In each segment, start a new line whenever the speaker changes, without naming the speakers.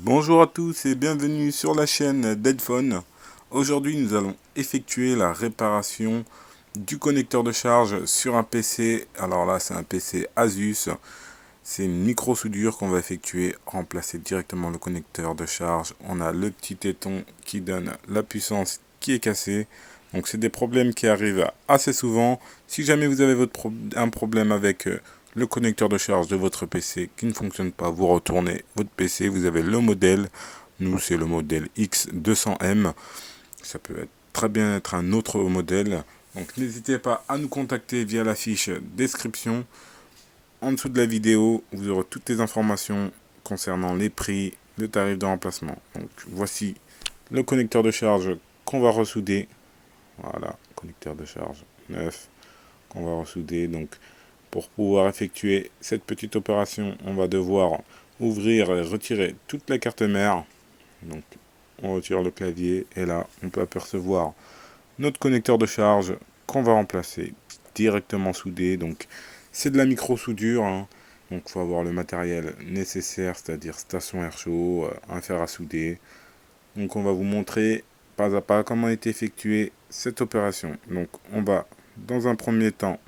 Bonjour à tous et bienvenue sur la chaîne d'Edphone. Aujourd'hui nous allons effectuer la réparation du connecteur de charge sur un PC. Alors là c'est un PC Asus. C'est une micro-soudure qu'on va effectuer, remplacer directement le connecteur de charge. On a le petit téton qui donne la puissance qui est cassée. Donc c'est des problèmes qui arrivent assez souvent. Si jamais vous avez un problème avec le connecteur de charge de votre PC qui ne fonctionne pas, vous retournez votre PC, vous avez le modèle. Nous c'est le modèle X200M. Ça peut très bien être un autre modèle. Donc n'hésitez pas à nous contacter via la fiche description. En dessous de la vidéo, vous aurez toutes les informations concernant les prix, le tarif de remplacement. Donc voici le connecteur de charge qu'on va ressouder. Voilà, connecteur de charge neuf qu'on va ressouder. Donc pour pouvoir effectuer cette petite opération, on va devoir ouvrir et retirer toute la carte mère. Donc on retire le clavier et là on peut apercevoir notre connecteur de charge qu'on va remplacer directement soudé. Donc c'est de la micro soudure, hein. Donc il faut avoir le matériel nécessaire, c'est-à-dire station air chaud, un fer à souder. Donc on va vous montrer pas à pas comment a été effectuée cette opération. Donc on va dans un premier temps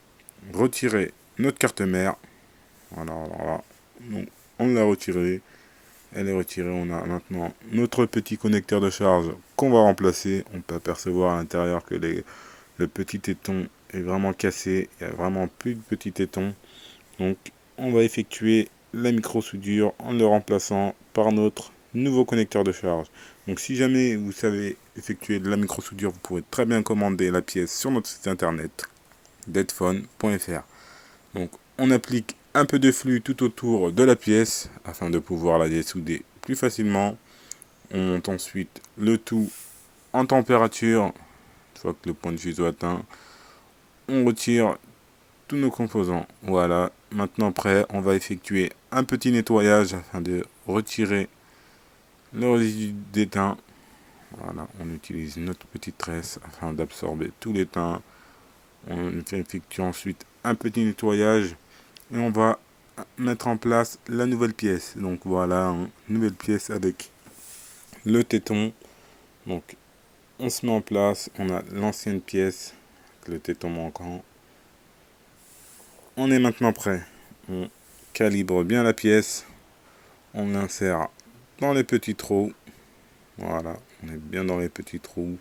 retirer notre carte mère. Voilà, donc on l'a retirée. Elle est retirée, on a maintenant notre petit connecteur de charge qu'on va remplacer. On peut apercevoir à l'intérieur que le petit téton est vraiment cassé, il n'y a vraiment plus de petit téton. Donc on va effectuer la micro soudure en le remplaçant par notre nouveau connecteur de charge. Donc si jamais vous savez effectuer de la micro soudure, vous pourrez très bien commander la pièce sur notre site internet deadphone.fr. Donc on applique un peu de flux tout autour de la pièce afin de pouvoir la dessouder plus facilement. On monte ensuite le tout en température. Une fois que le point de fusion est atteint, on retire tous nos composants. Voilà, maintenant prêt, on va effectuer un petit nettoyage afin de retirer le résidu d'étain. Voilà, on utilise notre petite tresse afin d'absorber tout l'étain. On effectue ensuite un petit nettoyage et on va mettre en place la nouvelle pièce. Donc voilà, une nouvelle pièce avec le téton. Donc on se met en place, on a l'ancienne pièce, le téton manquant. On est maintenant prêt. On calibre bien la pièce. On l'insère dans les petits trous. Voilà, on est bien dans les petits trous.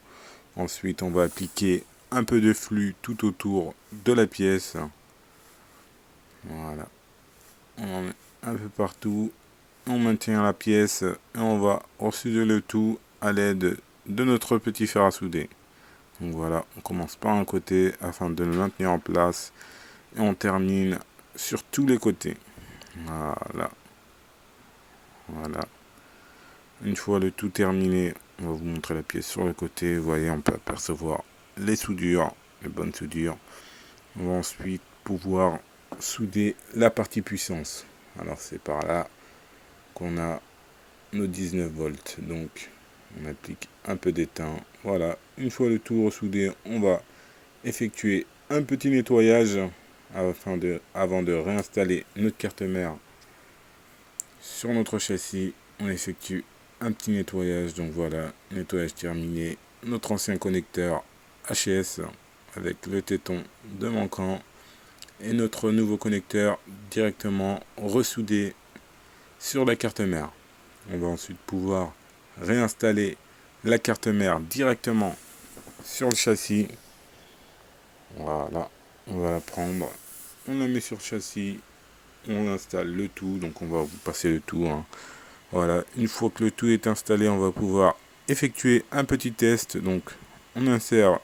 Ensuite, on va appliquer un peu de flux tout autour de la pièce. Voilà. On en met un peu partout. On maintient la pièce et on va ressouder le tout à l'aide de notre petit fer à souder. Donc voilà, on commence par un côté afin de le maintenir en place et on termine sur tous les côtés. Voilà. Voilà. Une fois le tout terminé, on va vous montrer la pièce sur le côté. Vous voyez, on peut apercevoir les soudures, les bonnes soudures. On va ensuite pouvoir souder la partie puissance. Alors c'est par là qu'on a nos 19 volts. Donc on applique un peu d'étain. Voilà, une fois le tout ressoudé, on va effectuer un petit nettoyage avant de réinstaller notre carte mère sur notre châssis. On effectue un petit nettoyage. Donc voilà, nettoyage terminé. Notre ancien connecteur HS avec le téton de manquant et notre nouveau connecteur directement ressoudé sur la carte mère. On va ensuite pouvoir réinstaller la carte mère directement sur le châssis. Voilà, on va la prendre, on la met sur le châssis, on installe le tout, donc on va vous passer le tout, hein. Voilà, une fois que le tout est installé, on va pouvoir effectuer un petit test. Donc on insère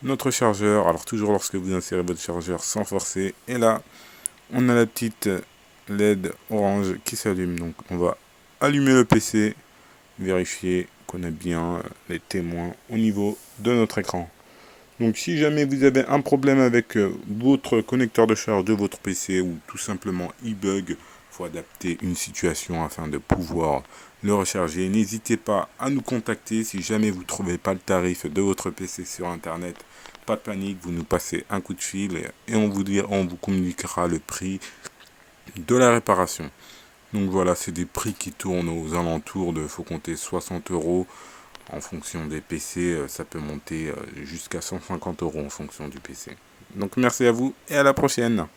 notre chargeur, alors toujours lorsque vous insérez votre chargeur sans forcer, et là on a la petite LED orange qui s'allume. Donc on va allumer le PC, vérifier qu'on a bien les témoins au niveau de notre écran. Donc si jamais vous avez un problème avec votre connecteur de charge de votre PC ou tout simplement il bug, il faut adapter une situation afin de pouvoir le recharger. N'hésitez pas à nous contacter si jamais vous ne trouvez pas le tarif de votre PC sur internet. Pas de panique, vous nous passez un coup de fil et on vous communiquera le prix de la réparation. Donc voilà, c'est des prix qui tournent aux alentours de, faut compter 60 euros. En fonction des PC, ça peut monter jusqu'à 150 euros en fonction du PC. Donc merci à vous et à la prochaine.